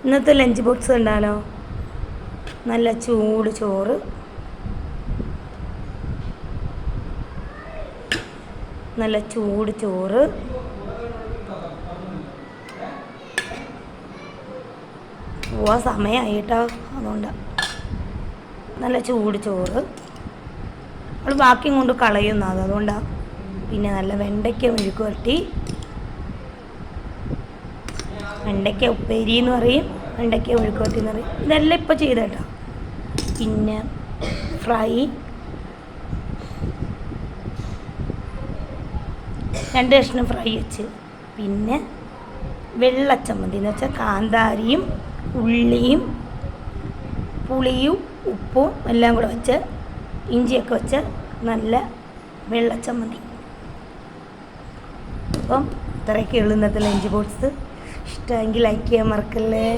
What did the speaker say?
ഇന്നത്തെ lunch box കണ്ടാലോ, നല്ല ചൂട് ചോറ്, നല്ല ചൂട് ചോറ്, പോവാൻ സമയമായിട്ടോ, അതുകൊണ്ടാണ്. നല്ല ചൂട് ചോറ്, നമ്മൾ ബാക്കിയും കൊണ്ട് കളയുന്നത്, അതുകൊണ്ടാണ്. പിന്നെ നല്ല വെണ്ടയ്ക്ക മെഴുക്ക് പുരട്ടി, വെണ്ടയ്ക്ക ഉപ്പേരി എന്ന് പറയും, വെണ്ടയ്ക്ക മെഴുക്ക് പുരട്ടി എന്ന് പറയും. ഇതെല്ലാം ഇപ്പോൾ ചെയ്തേട്ടോ. പിന്നെ ഫ്രൈ, 2 കഷ്ണം ഫ്രൈ വെച്ച്, പിന്നെ വെള്ളച്ചമ്മന്തി എന്ന് വെച്ചാൽ കാന്താരിയും ഉള്ളിയും പുളിയും ഉപ്പും എല്ലാം കൂടെ വെച്ച്, ഇഞ്ചിയൊക്കെ വെച്ച് നല്ല വെള്ളച്ചമ്മന്തി. അപ്പം ഇത്രയൊക്കെ ഉള്ളൂ ഇന്നത്തെ ലഞ്ച് ബോക്സ്. ഇഷ്ടമെങ്കിൽ ലൈക്ക് ചെയ്യാൻ മറക്കല്ലേ.